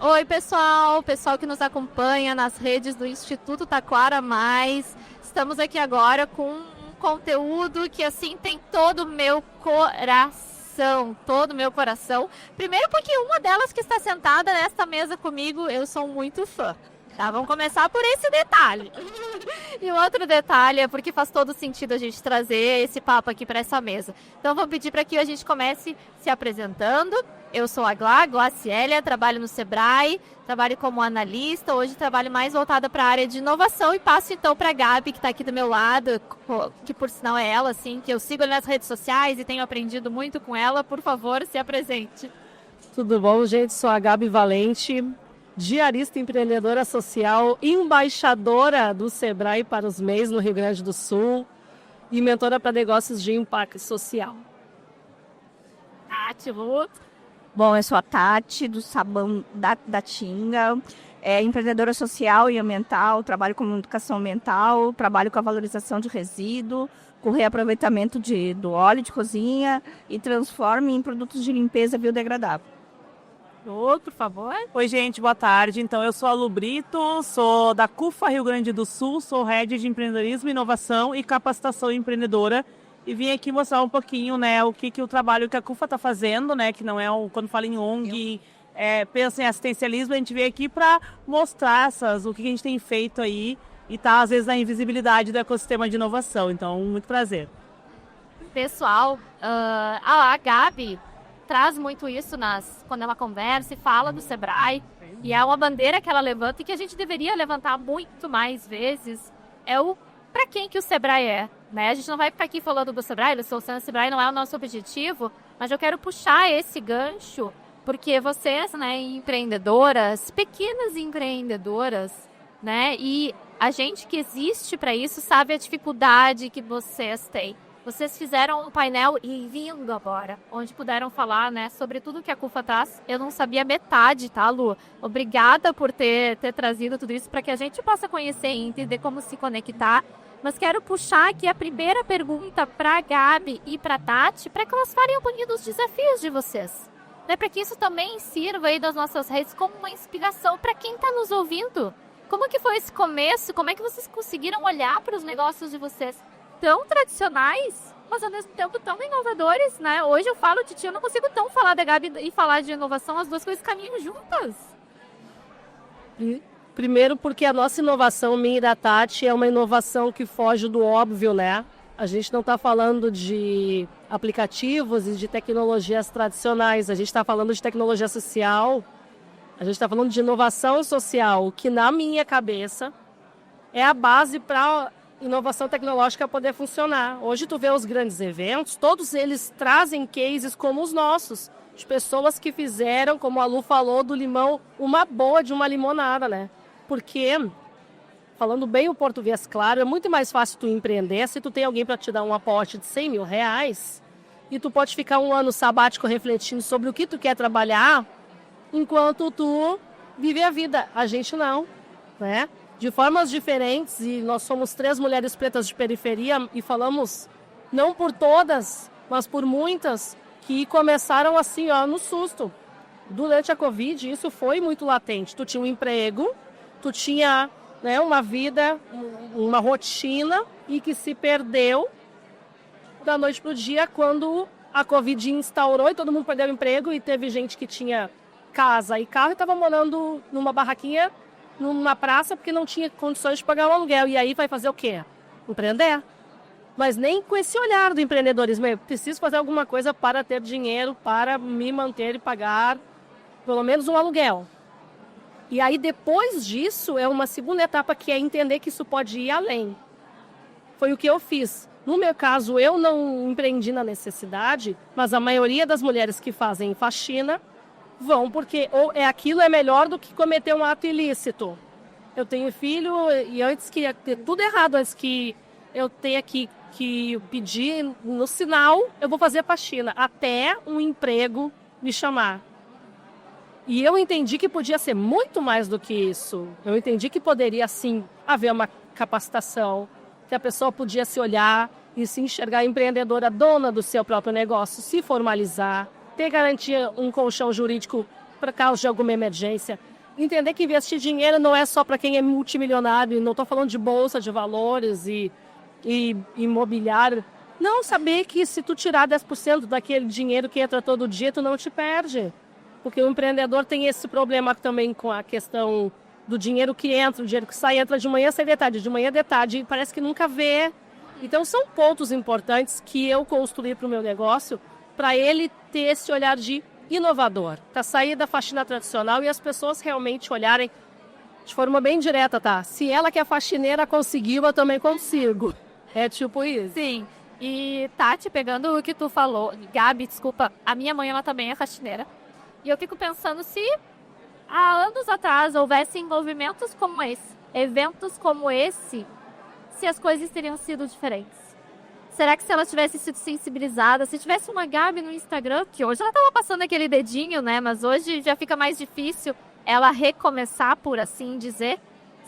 Oi, pessoal que nos acompanha nas redes do Instituto Taquara Mais. Estamos aqui agora com um conteúdo que, assim, tem todo o meu coração, todo o meu coração. Primeiro porque uma delas que está sentada nesta mesa comigo, eu sou muito fã. Tá, vamos começar por esse detalhe. E o outro detalhe é porque faz todo sentido a gente trazer esse papo aqui para essa mesa. Então, vou pedir para que a gente comece se apresentando. Eu sou a Glá Cielia, trabalho no Sebrae, trabalho como analista, hoje trabalho mais voltada para a área de inovação e passo então para a Gabi, que está aqui do meu lado, que por sinal é ela, assim, que eu sigo nas redes sociais e tenho aprendido muito com ela. Por favor, se apresente. Tudo bom, gente? Sou a Gabi Valente, diarista empreendedora social, embaixadora do Sebrae para os MEIs no Rio Grande do Sul e mentora para negócios de impacto social. Tati, Lu. Bom, eu sou a Tati, do Sabão da Tinga, empreendedora social e ambiental, trabalho com educação ambiental, trabalho com a valorização de resíduo, com reaproveitamento do óleo de cozinha e transformo em produtos de limpeza biodegradável. Por favor. Oi, gente, boa tarde. Então, eu sou a Lu Brito, sou da CUFA Rio Grande do Sul, sou Head de Empreendedorismo, Inovação e Capacitação Empreendedora. E vim aqui mostrar um pouquinho, né, o que o trabalho que a CUFA está fazendo, né, que não é quando fala em ONG, pensa em assistencialismo, a gente veio aqui para mostrar o que a gente tem feito aí e tá, às vezes, na invisibilidade do ecossistema de inovação. Então, muito prazer. Pessoal, a Gabi traz muito isso quando ela conversa e fala do Sebrae, e é uma bandeira que ela levanta e que a gente deveria levantar muito mais vezes, para quem que o Sebrae é, né? A gente não vai ficar aqui falando do Sebrae, o Sebrae não é o nosso objetivo, mas eu quero puxar esse gancho, porque vocês, né, empreendedoras, pequenas empreendedoras, né, e a gente que existe para isso sabe a dificuldade que vocês têm. Vocês fizeram um painel lindo agora, onde puderam falar, né, sobre tudo que a CUFA traz. Eu não sabia metade, tá, Lu? Obrigada por ter trazido tudo isso para que a gente possa conhecer e entender como se conectar. Mas quero puxar aqui a primeira pergunta para a Gabi e para a Tati, para que elas falem um pouquinho dos desafios de vocês. Né, para que isso também sirva aí das nossas redes como uma inspiração para quem está nos ouvindo. Como que foi esse começo? Como é que vocês conseguiram olhar para os negócios de vocês tão tradicionais, mas ao mesmo tempo tão inovadores, né? Hoje eu falo de ti, eu não consigo tão falar da Gabi e falar de inovação, as duas coisas caminham juntas. Primeiro porque a nossa inovação, minha e da Tati, é uma inovação que foge do óbvio, né? A gente não está falando de aplicativos e de tecnologias tradicionais, a gente está falando de tecnologia social, a gente está falando de inovação social, que na minha cabeça é a base para inovação tecnológica poder funcionar. Hoje tu vê os grandes eventos, todos eles trazem cases como os nossos, de pessoas que fizeram, como a Lu falou, do limão, uma boa de uma limonada, né? Porque, falando bem o português claro, é muito mais fácil tu empreender se tu tem alguém para te dar um aporte de 100 mil reais e tu pode ficar um ano sabático refletindo sobre o que tu quer trabalhar enquanto tu vive a vida. A gente não, né? De formas diferentes, e nós somos 3 mulheres pretas de periferia e falamos não por todas, mas por muitas que começaram assim, ó, no susto. Durante a Covid, isso foi muito latente. Tu tinha um emprego, tu tinha, né, uma vida, uma rotina e que se perdeu da noite para o dia quando a Covid instaurou e todo mundo perdeu o emprego e teve gente que tinha casa e carro e estava morando numa barraquinha numa praça porque não tinha condições de pagar um aluguel. E aí vai fazer o quê? Empreender. Mas nem com esse olhar do empreendedorismo. Eu preciso fazer alguma coisa para ter dinheiro, para me manter e pagar pelo menos um aluguel. E aí depois disso é uma segunda etapa que é entender que isso pode ir além. Foi o que eu fiz. No meu caso, eu não empreendi na necessidade, mas a maioria das mulheres que fazem faxina vão porque ou aquilo é melhor do que cometer um ato ilícito. Eu tenho filho e antes que ia ter tudo errado, antes que eu tenha que pedir no sinal, eu vou fazer faxina, até um emprego me chamar. E eu entendi que podia ser muito mais do que isso. Eu entendi que poderia, sim, haver uma capacitação, que a pessoa podia se olhar e se enxergar empreendedora, dona do seu próprio negócio, se formalizar, ter garantia, um colchão jurídico para caso de alguma emergência. Entender que investir dinheiro não é só para quem é multimilionário, não estou falando de bolsa de valores e imobiliário. Não, saber que se tu tirar 10% daquele dinheiro que entra todo dia, tu não te perde. Porque o empreendedor tem esse problema também com a questão do dinheiro que entra, o dinheiro que sai, entra de manhã, sai de manhã, de tarde, e parece que nunca vê. Então são pontos importantes que eu construí para o meu negócio, para ele ter esse olhar de inovador, para sair da faxina tradicional e as pessoas realmente olharem de forma bem direta, tá? Se ela que é faxineira conseguiu, eu também consigo. É tipo isso. Sim. E, Tati, pegando o que tu falou, Gabi, desculpa, a minha mãe, ela também é faxineira. E eu fico pensando se há anos atrás houvesse envolvimentos como esse, eventos como esse, se as coisas teriam sido diferentes. Será que se ela tivesse sido sensibilizada, se tivesse uma Gabi no Instagram, que hoje ela estava passando aquele dedinho, né? Mas hoje já fica mais difícil ela recomeçar, por assim dizer.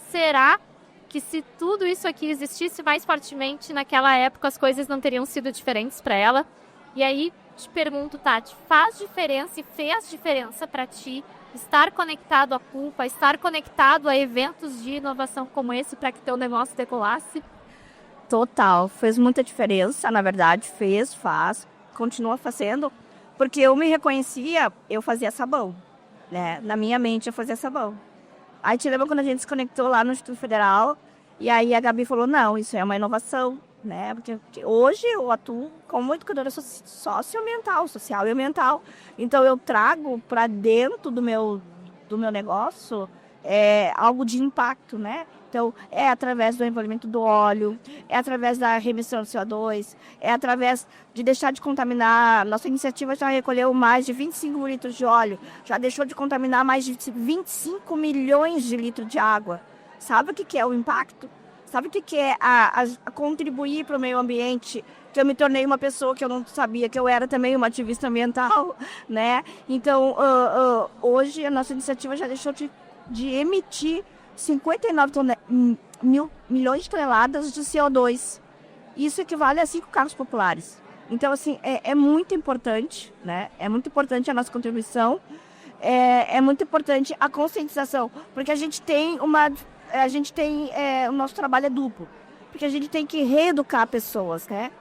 Será que se tudo isso aqui existisse mais fortemente naquela época, as coisas não teriam sido diferentes para ela? E aí, te pergunto, Tati, faz diferença e fez diferença para ti estar conectado à culpa, estar conectado a eventos de inovação como esse para que teu negócio decolasse? Total, fez muita diferença, na verdade, faz, continua fazendo, porque eu me reconhecia, eu fazia sabão, né? Na minha mente eu fazia sabão. Aí te lembra quando a gente se conectou lá no Instituto Federal, e aí a Gabi falou, não, isso é uma inovação, né? Porque hoje eu atuo como educadora socioambiental, social e ambiental. Então eu trago para dentro do meu negócio algo de impacto, né? Então, é através do envolvimento do óleo, é através da remissão do CO2, é através de deixar de contaminar. Nossa iniciativa já recolheu mais de 25 mil litros de óleo, já deixou de contaminar mais de 25 milhões de litros de água. Sabe o que é o impacto? Sabe o que é a contribuir para o meio ambiente? Que eu me tornei uma pessoa que eu não sabia que eu era também uma ativista ambiental, né? Então, hoje a nossa iniciativa já deixou de emitir 59 milhões de toneladas de CO2. Isso equivale a 5 carros populares. Então, assim, é muito importante, né? É muito importante a nossa contribuição. É muito importante a conscientização, porque a gente tem o nosso trabalho é duplo, porque a gente tem que reeducar pessoas, né?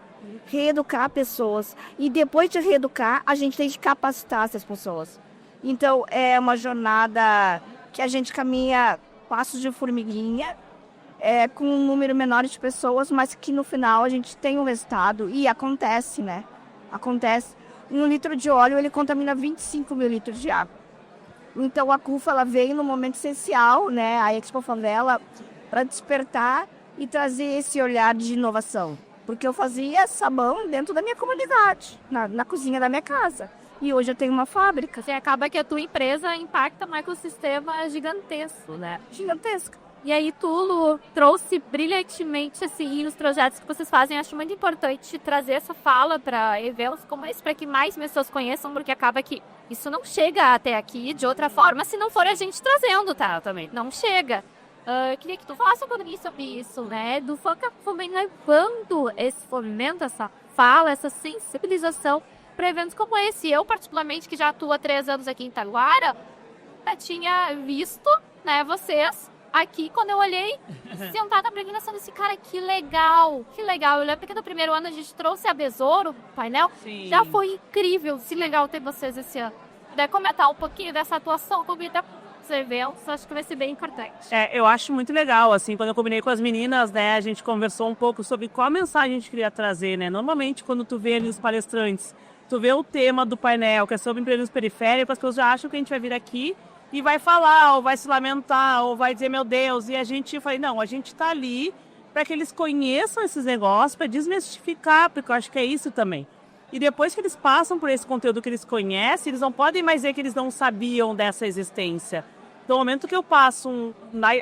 Reeducar pessoas. E depois de reeducar, a gente tem que capacitar essas pessoas. Então, é uma jornada que a gente caminha passos de formiguinha, com um número menor de pessoas, mas que no final a gente tem um resultado. E acontece, né? Acontece. 1 litro de óleo, ele contamina 25 mil litros de água. Então a CUFA, ela veio no momento essencial, né? A Expo Favela, para despertar e trazer esse olhar de inovação. Porque eu fazia sabão dentro da minha comunidade, na cozinha da minha casa. E hoje eu tenho uma fábrica. Você acaba que a tua empresa impacta um ecossistema gigantesco, né? Gigantesca. E aí tu, Lu, trouxe brilhantemente assim, os projetos que vocês fazem. Acho muito importante trazer essa fala para eventos como esse, para que mais pessoas conheçam, porque acaba que isso não chega até aqui de outra forma se não for a gente trazendo, tá? Também não chega. Queria que tu falasse um pouquinho sobre isso, né? Do FANCA também levando esse movimento, essa fala, essa sensibilização para eventos como esse. Eu, particularmente, que já atuo há 3 anos aqui em Taguara, já tinha visto, né, vocês aqui, quando eu olhei, sentada na apresentação desse cara, que legal, que legal. Eu lembro que no primeiro ano a gente trouxe a Besouro, painel, Sim. Já foi incrível, que legal ter vocês esse ano. Puder comentar um pouquinho dessa atuação comigo os eventos, acho que vai ser bem importante. Eu acho muito legal, assim, quando eu combinei com as meninas, né, a gente conversou um pouco sobre qual mensagem a gente queria trazer, né. Normalmente, quando tu vê ali os palestrantes, tu vê o tema do painel, que é sobre empreendedorismo periférico, as pessoas já acham que a gente vai vir aqui e vai falar, ou vai se lamentar, ou vai dizer, meu Deus, e a gente falei, não, a gente está ali para que eles conheçam esses negócios, para desmistificar, porque eu acho que é isso também. E depois que eles passam por esse conteúdo que eles conhecem, eles não podem mais dizer que eles não sabiam dessa existência. Então, no momento que eu passo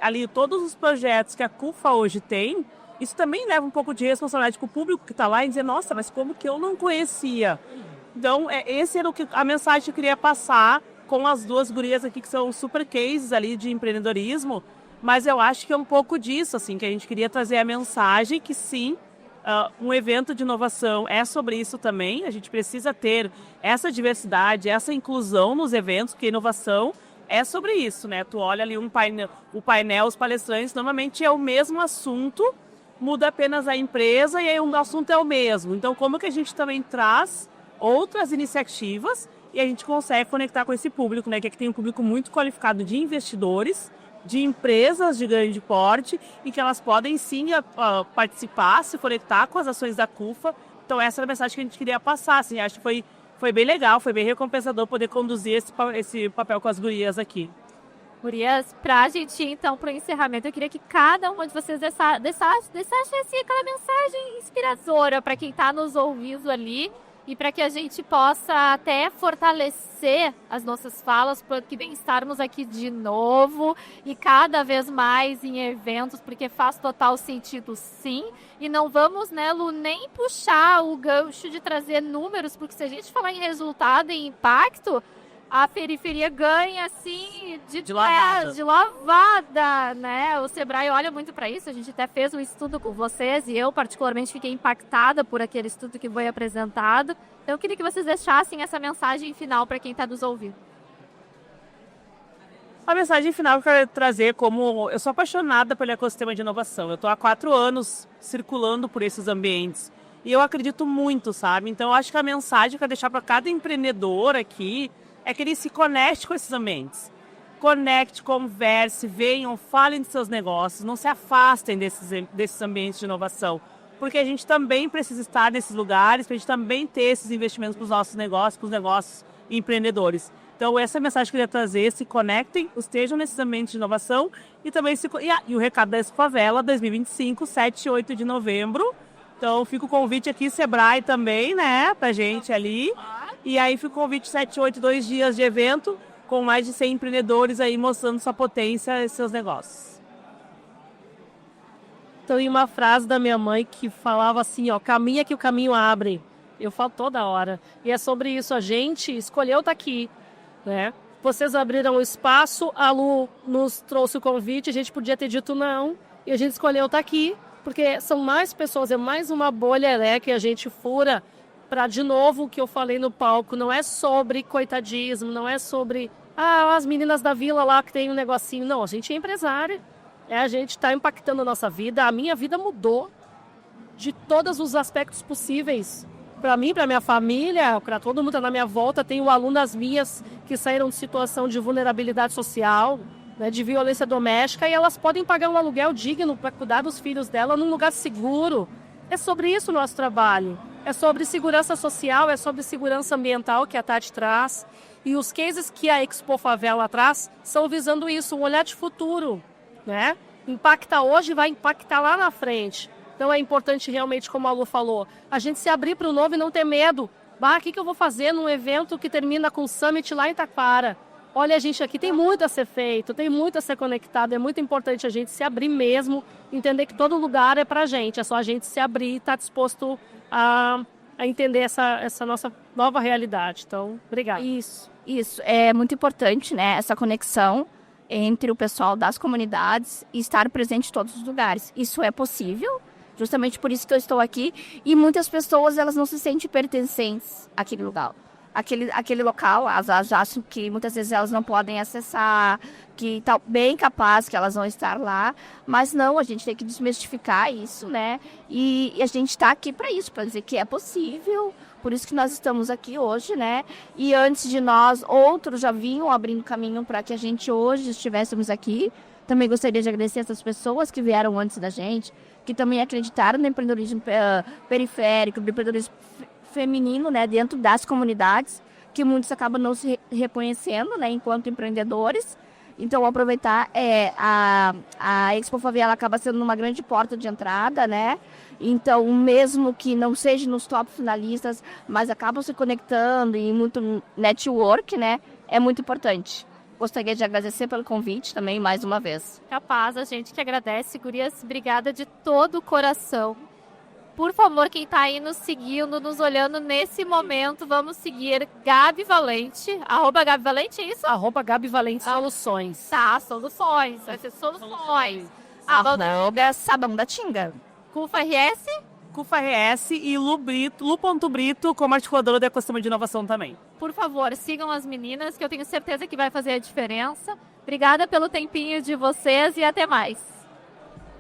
ali todos os projetos que a CUFA hoje tem, isso também leva um pouco de responsabilidade com o público que está lá e dizer, nossa, mas como que eu não conhecia? Então, esse era a mensagem que eu queria passar com as duas gurias aqui, que são super cases ali de empreendedorismo, mas eu acho que é um pouco disso, assim, que a gente queria trazer a mensagem que sim, Um evento de inovação é sobre isso também. A gente precisa ter essa diversidade, essa inclusão nos eventos, porque inovação é sobre isso, né? Tu olha ali o painel, os palestrantes, normalmente é o mesmo assunto, muda apenas a empresa e aí o assunto é o mesmo. Então, como que a gente também traz outras iniciativas e a gente consegue conectar com esse público, né? Que aqui tem um público muito qualificado de investidores, de empresas de grande porte e que elas podem sim participar, se conectar com as ações da CUFA. Então essa era a mensagem que a gente queria passar. Assim, acho que foi bem legal, foi bem recompensador poder conduzir esse papel com as gurias aqui. Gurias, pra gente ir então pro encerramento, eu queria que cada uma de vocês deixasse assim, aquela mensagem inspiradora para quem está nos ouvindo ali e para que a gente possa até fortalecer as nossas falas, para que bem estarmos aqui de novo e cada vez mais em eventos, porque faz total sentido sim. E não vamos, né, Lu, nem puxar o gancho de trazer números, porque se a gente falar em resultado e impacto, a periferia ganha, assim, de lavada, né? O Sebrae olha muito para isso, a gente até fez um estudo com vocês e eu, particularmente, fiquei impactada por aquele estudo que foi apresentado. Então, eu queria que vocês deixassem essa mensagem final para quem está nos ouvindo. A mensagem final que eu quero trazer como... Eu sou apaixonada pelo ecossistema de inovação. Eu estou há 4 anos circulando por esses ambientes e eu acredito muito, sabe? Então, eu acho que a mensagem que eu quero deixar para cada empreendedor aqui é que ele se conecte com esses ambientes. Conecte, converse, venham, falem de seus negócios, não se afastem desses ambientes de inovação, porque a gente também precisa estar nesses lugares, para a gente também ter esses investimentos para os nossos negócios, para os negócios empreendedores. Então, essa é a mensagem que eu queria trazer, se conectem, estejam nesses ambientes de inovação e também e o recado da Expo Favela 2025, 7 e 8 de novembro. Então, fica o convite aqui, Sebrae também, né, pra gente ali. E aí fica o convite 7, 8, 2 dias de evento, com mais de 100 empreendedores aí mostrando sua potência e seus negócios. Então, em uma frase da minha mãe que falava assim, ó, caminha que o caminho abre. Eu falo toda hora. E é sobre isso, a gente escolheu estar aqui, né? Vocês abriram o espaço, a Lu nos trouxe o convite, a gente podia ter dito não, e a gente escolheu estar aqui, porque são mais pessoas, é mais uma bolha, né, que a gente fura. Para, de novo, o que eu falei no palco, não é sobre coitadismo, não é sobre as meninas da vila lá que tem um negocinho. Não, a gente é empresária, a gente está impactando a nossa vida. A minha vida mudou de todos os aspectos possíveis. Para mim, para minha família, para todo mundo na minha volta, tenho alunas minhas que saíram de situação de vulnerabilidade social, né, de violência doméstica, e elas podem pagar um aluguel digno para cuidar dos filhos dela num lugar seguro. É sobre isso o nosso trabalho. É sobre segurança social, é sobre segurança ambiental que a Tati traz. E os cases que a Expo Favela traz são visando isso, um olhar de futuro, né? Impacta hoje, vai impactar lá na frente. Então é importante realmente, como a Lu falou, a gente se abrir para o novo e não ter medo. O que eu vou fazer num evento que termina com o Summit lá em Taquara? Olha, a gente aqui tem muito a ser feito, tem muito a ser conectado. É muito importante a gente se abrir mesmo, entender que todo lugar é pra gente. É só a gente se abrir e estar disposto a entender essa nossa nova realidade. Então, obrigada. Isso. É muito importante, né? Essa conexão entre o pessoal das comunidades e estar presente em todos os lugares. Isso é possível, justamente por isso que eu estou aqui. E muitas pessoas, elas não se sentem pertencentes àquele lugar. Aquele local, elas acham que muitas vezes elas não podem acessar, que está bem capaz que elas vão estar lá, mas não, a gente tem que desmistificar isso, né? E a gente está aqui para isso, para dizer que é possível, por isso que nós estamos aqui hoje, né? E antes de nós, outros já vinham abrindo caminho para que a gente hoje estivéssemos aqui. Também gostaria de agradecer essas pessoas que vieram antes da gente, que também acreditaram no empreendedorismo periférico, no empreendedorismo feminino, né, dentro das comunidades, que muitos acabam não se reconhecendo, né, enquanto empreendedores. Então, aproveitar, a Expo Favela acaba sendo uma grande porta de entrada, né? Então, mesmo que não seja nos top finalistas, mas acabam se conectando e muito network, né, é muito importante. Gostaria de agradecer pelo convite também, mais uma vez. Capaz, a gente que agradece, gurias, obrigada de todo o coração. Por favor, quem está aí nos seguindo, nos olhando nesse momento, vamos seguir Gabi Valente. @Gabi Valente, é isso? @Gabi Valente Soluções. Tá, soluções. Vai ser soluções. Sabão da Tinga. CUFA RS? CUFA-RS e Lu.Brito como articuladora do ecossistema de inovação também. Por favor, sigam as meninas, que eu tenho certeza que vai fazer a diferença. Obrigada pelo tempinho de vocês e até mais.